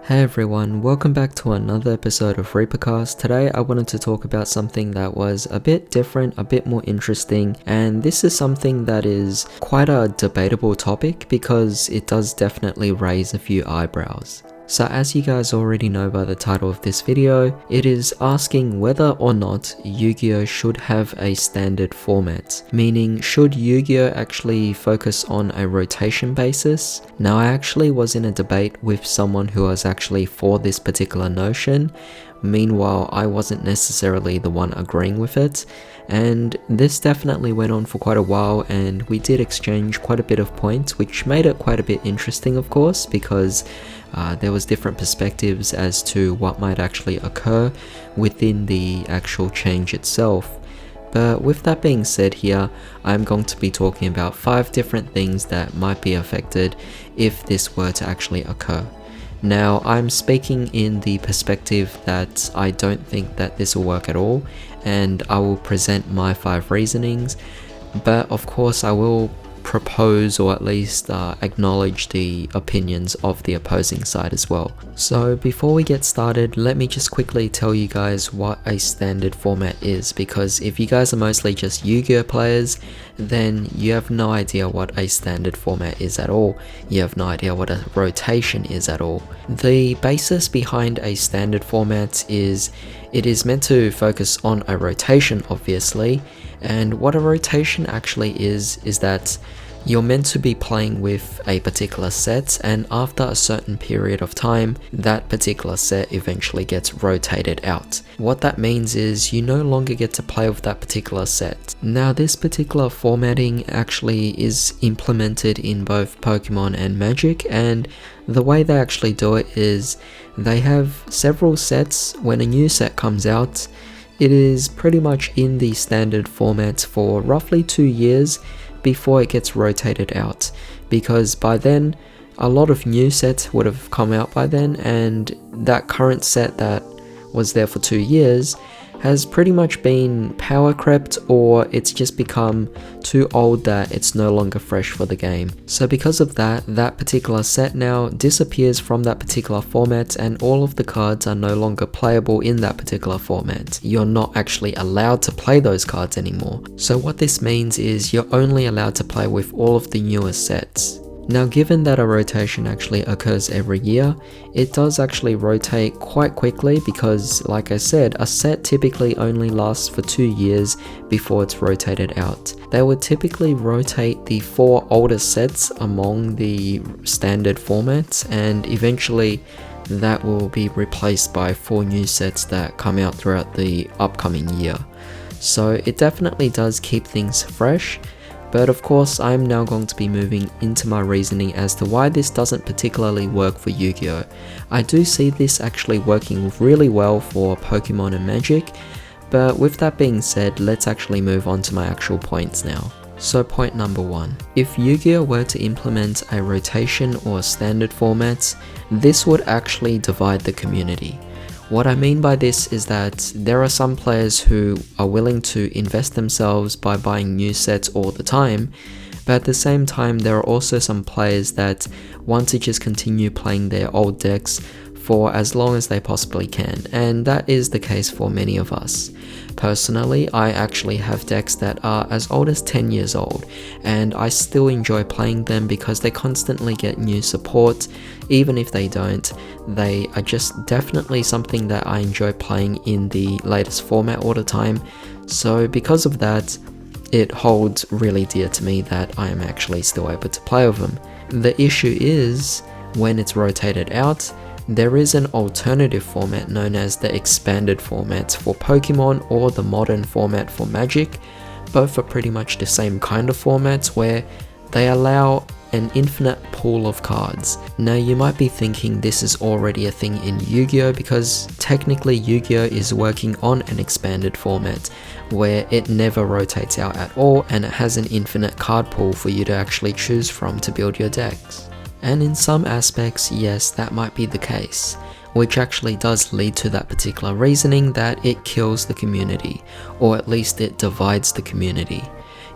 Hey everyone, welcome back to another episode of ReaperCast. Today I wanted to talk about something that was a bit different, a bit more interesting, and this is something that is quite a debatable topic because it does definitely raise a few eyebrows. So as you guys already know by the title of this video, it is asking whether or not YuGiOh should have a standard format, meaning should YuGiOh actually focus on a rotation basis? Now I actually was in a debate with someone who was actually for this particular notion. Meanwhile, I wasn't necessarily the one agreeing with it, and this definitely went on for quite a while, and we did exchange quite a bit of points, which made it quite a bit interesting, of course, because there was different perspectives as to what might actually occur within the actual change itself. But with that being said here, I'm going to be talking about 5 different things that might be affected if this were to actually occur. Now, I'm speaking in the perspective that I don't think that this will work at all, and I will present my 5 reasonings, but of course I will propose or at least acknowledge the opinions of the opposing side as well. So before we get started, let me just quickly tell you guys what a standard format is, because if you guys are mostly just YuGiOh players, then you have no idea what a standard format is at all. You have no idea what a rotation is at all. The basis behind a standard format is it is meant to focus on a rotation, obviously, and what a rotation actually is that you're meant to be playing with a particular set, and after a certain period of time, that particular set eventually gets rotated out. What that means is you no longer get to play with that particular set. Now, this particular formatting actually is implemented in both Pokemon and Magic, and the way they actually do it is they have several sets. When a new set comes out, it is pretty much in the standard format for roughly 2 years before it gets rotated out, because by then a lot of new sets would have come out by then, and that current set that was there for 2 years has pretty much been power crept, or it's just become too old that it's no longer fresh for the game. So because of that, that particular set now disappears from that particular format, and all of the cards are no longer playable in that particular format. You're not actually allowed to play those cards anymore. So what this means is you're only allowed to play with all of the newest sets. Now, given that a rotation actually occurs every year, it does actually rotate quite quickly because, like I said, a set typically only lasts for 2 years before it's rotated out. They would typically rotate the 4 oldest sets among the standard formats, and eventually that will be replaced by 4 new sets that come out throughout the upcoming year. So it definitely does keep things fresh. But of course, I'm now going to be moving into my reasoning as to why this doesn't particularly work for YuGiOh. I do see this actually working really well for Pokemon and Magic, but with that being said, let's actually move on to my actual points now. So point number 1. If YuGiOh were to implement a rotation or standard format, this would actually divide the community. What I mean by this is that there are some players who are willing to invest themselves by buying new sets all the time, but at the same time there are also some players that want to just continue playing their old decks for as long as they possibly can, and that is the case for many of us. Personally, I actually have decks that are as old as 10 years old, and I still enjoy playing them because they constantly get new support. Even if they don't, they are just definitely something that I enjoy playing in the latest format all the time. So because of that, it holds really dear to me that I am actually still able to play with them. The issue is, when it's rotated out, there is an alternative format known as the expanded format for Pokemon or the modern format for Magic. Both are pretty much the same kind of formats where they allow an infinite pool of cards. Now you might be thinking this is already a thing in YuGiOh, because technically YuGiOh is working on an expanded format where it never rotates out at all, and it has an infinite card pool for you to actually choose from to build your decks. And in some aspects, yes, that might be the case, which actually does lead to that particular reasoning that it kills the community, or at least it divides the community.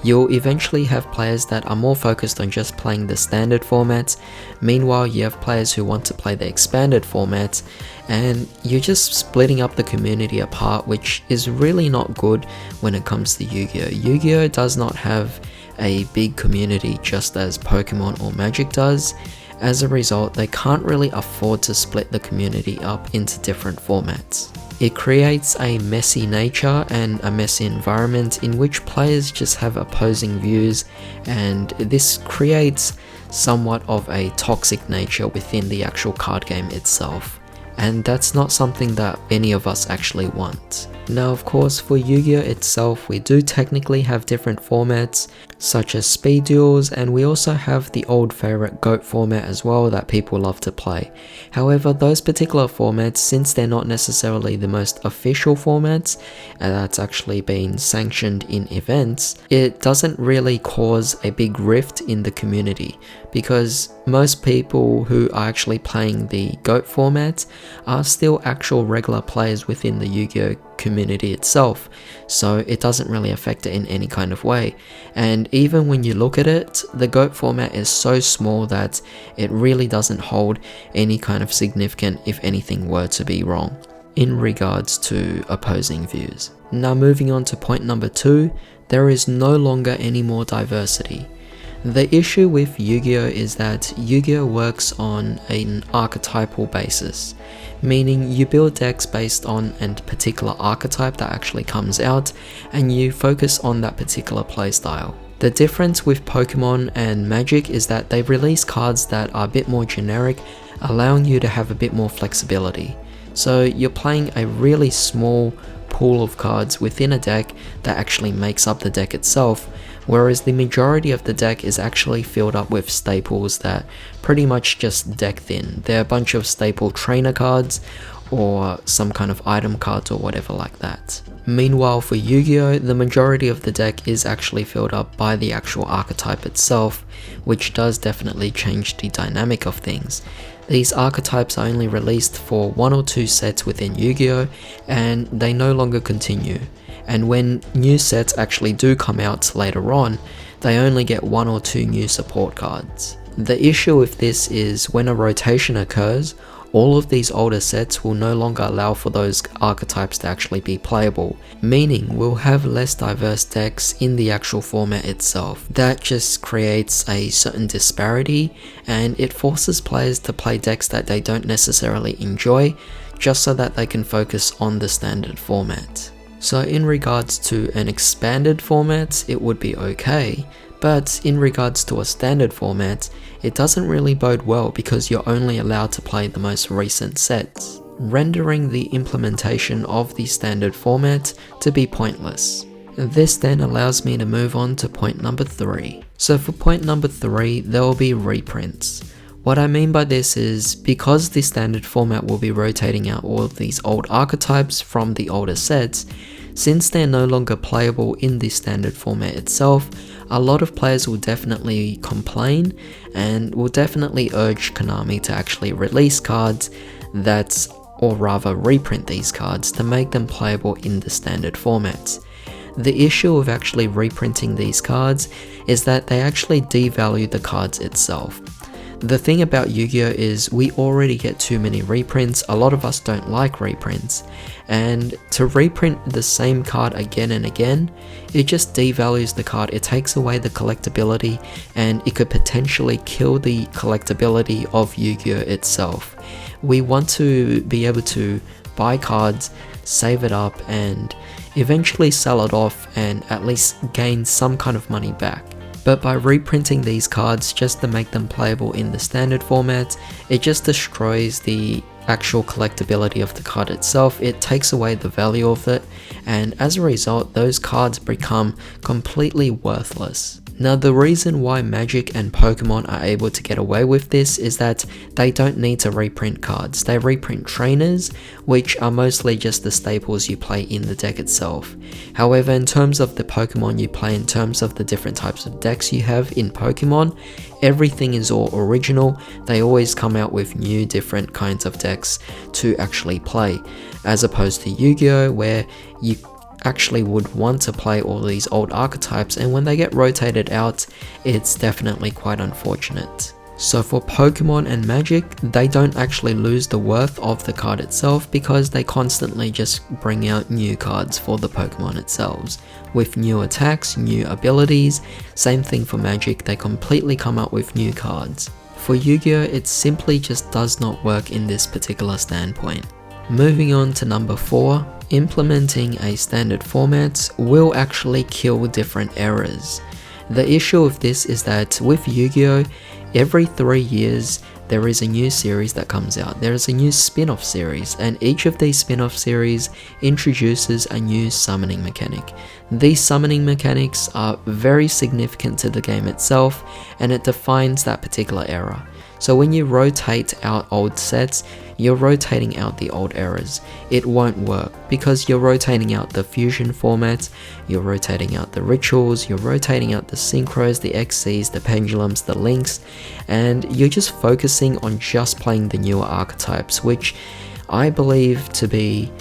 You'll eventually have players that are more focused on just playing the standard formats. Meanwhile, you have players who want to play the expanded formats, and you're just splitting up the community apart, which is really not good when it comes to Yu-Gi-Oh! Yu-Gi-Oh! Does not have a big community just as Pokemon or Magic does. As a result, they can't really afford to split the community up into different formats. It creates a messy nature and a messy environment in which players just have opposing views, and this creates somewhat of a toxic nature within the actual card game itself. And that's not something that any of us actually want. Now, of course, for Yu-Gi-Oh! Itself, we do technically have different formats, such as speed duels, and we also have the old favorite GOAT format as well that people love to play. However, those particular formats, since they're not necessarily the most official formats, and that's actually been sanctioned in events, it doesn't really cause a big rift in the community, because most people who are actually playing the GOAT format are still actual regular players within the Yu-Gi-Oh! Community itself, so it doesn't really affect it in any kind of way. And even when you look at it, the GOAT format is so small that it really doesn't hold any kind of significant if anything were to be wrong in regards to opposing views. Now, moving on to point number 2, there is no longer any more diversity. The issue with Yu-Gi-Oh! Is that Yu-Gi-Oh! Works on an archetypal basis, meaning you build decks based on a particular archetype that actually comes out, and you focus on that particular playstyle. The difference with Pokemon and Magic is that they release cards that are a bit more generic, allowing you to have a bit more flexibility. So you're playing a really small pool of cards within a deck that actually makes up the deck itself, whereas the majority of the deck is actually filled up with staples that pretty much just deck thin. They're a bunch of staple trainer cards or some kind of item cards or whatever like that. Meanwhile, for Yu-Gi-Oh! The majority of the deck is actually filled up by the actual archetype itself, which does definitely change the dynamic of things. These archetypes are only released for 1 or 2 sets within Yu-Gi-Oh! And they no longer continue. And when new sets actually do come out later on, they only get 1 or 2 new support cards. The issue with this is when a rotation occurs, all of these older sets will no longer allow for those archetypes to actually be playable, meaning we'll have less diverse decks in the actual format itself. That just creates a certain disparity, and it forces players to play decks that they don't necessarily enjoy, just so that they can focus on the standard format. So in regards to an expanded format, it would be okay, but in regards to a standard format, it doesn't really bode well because you're only allowed to play the most recent sets, rendering the implementation of the standard format to be pointless. This then allows me to move on to point number 3. So for point number 3, there will be reprints. What I mean by this is, because the standard format will be rotating out all of these old archetypes from the older sets, since they're no longer playable in the standard format itself, a lot of players will definitely complain and will definitely urge Konami to actually release cards or rather reprint these cards to make them playable in the standard formats. The issue of actually reprinting these cards is that they actually devalue the cards itself. The thing about Yu-Gi-Oh! Is we already get too many reprints. A lot of us don't like reprints, and to reprint the same card again and again, it just devalues the card. It takes away the collectability, and it could potentially kill the collectability of Yu-Gi-Oh! Itself. We want to be able to buy cards, save it up, and eventually sell it off and at least gain some kind of money back. But by reprinting these cards just to make them playable in the standard format, it just destroys the actual collectability of the card itself. It takes away the value of it, and as a result, those cards become completely worthless. Now, the reason why Magic and Pokemon are able to get away with this is that they don't need to reprint cards. They reprint trainers, which are mostly just the staples you play in the deck itself. However, in terms of the Pokemon you play, in terms of the different types of decks you have in Pokemon, everything is all original. They always come out with new different kinds of decks to actually play, as opposed to Yu-Gi-Oh! Where you actually would want to play all these old archetypes, and when they get rotated out, it's definitely quite unfortunate. So for Pokemon and Magic, they don't actually lose the worth of the card itself because they constantly just bring out new cards for the Pokemon itself. With new attacks, new abilities, same thing for Magic, they completely come up with new cards. For Yu-Gi-Oh, it simply just does not work in this particular standpoint. Moving on to number 4, implementing a standard format will actually kill different eras. The issue of this is that with Yu-Gi-Oh, every 3 years there is a new series that comes out. There is a new spin-off series, and each of these spin-off series introduces a new summoning mechanic. These summoning mechanics are very significant to the game itself, and it defines that particular era. So when you rotate out old sets, you're rotating out the old eras. It won't work because you're rotating out the fusion formats, you're rotating out the rituals, you're rotating out the synchros, the XCs, the pendulums, the links, and you're just focusing on just playing the newer archetypes, which I believe to be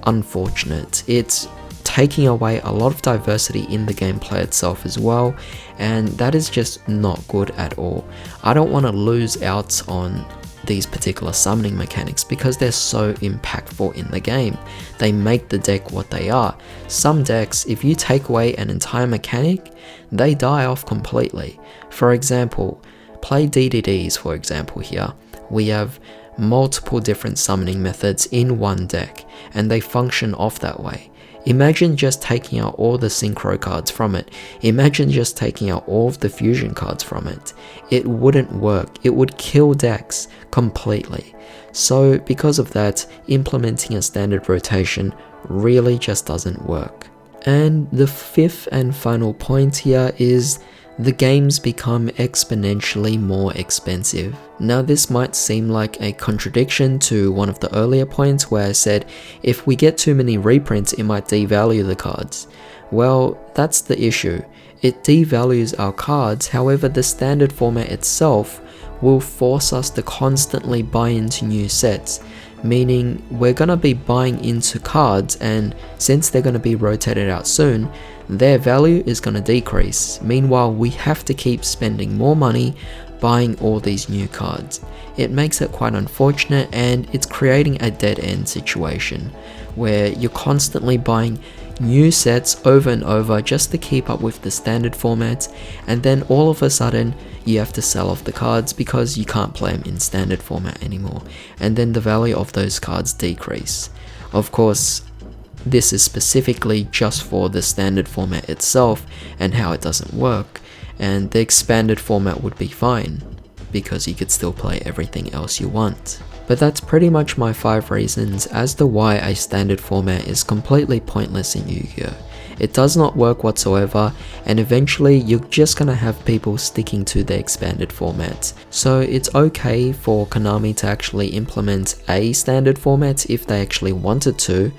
unfortunate. It's taking away a lot of diversity in the gameplay itself as well, and that is just not good at all. I don't want to lose out on these particular summoning mechanics because they're so impactful in the game. They make the deck what they are. Some decks, if you take away an entire mechanic, they die off completely. For example, play DDDs for example here. We have multiple different summoning methods in one deck, and they function off that way. Imagine just taking out all the synchro cards from it. Imagine just taking out all of the fusion cards from it. It wouldn't work. It would kill decks completely. So because of that, implementing a standard rotation really just doesn't work. And the 5th and final point here is the games become exponentially more expensive. Now this might seem like a contradiction to one of the earlier points where I said if we get too many reprints it might devalue the cards. Well, that's the issue. It devalues our cards, however the standard format itself will force us to constantly buy into new sets, meaning we're going to be buying into cards, and since they're going to be rotated out soon, their value is going to decrease. Meanwhile, we have to keep spending more money buying all these new cards. It makes it quite unfortunate, and it's creating a dead end situation where you're constantly buying new sets over and over just to keep up with the standard formats, and then all of a sudden you have to sell off the cards because you can't play them in standard format anymore, and then the value of those cards decrease. Of course, this is specifically just for the standard format itself and how it doesn't work, and the expanded format would be fine because you could still play everything else you want. But that's pretty much my 5 reasons as to why a standard format is completely pointless in Yu-Gi-Oh! It does not work whatsoever, and eventually you're just gonna have people sticking to the expanded formats. So it's okay for Konami to actually implement a standard format if they actually wanted to,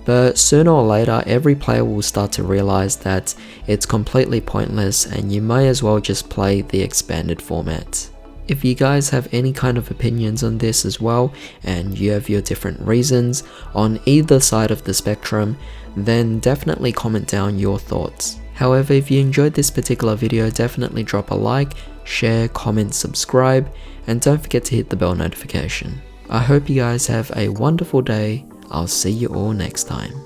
but sooner or later every player will start to realize that it's completely pointless and you may as well just play the expanded format. If you guys have any kind of opinions on this as well, and you have your different reasons on either side of the spectrum, then definitely comment down your thoughts. However, if you enjoyed this particular video, definitely drop a like, share, comment, subscribe, and don't forget to hit the bell notification. I hope you guys have a wonderful day. I'll see you all next time.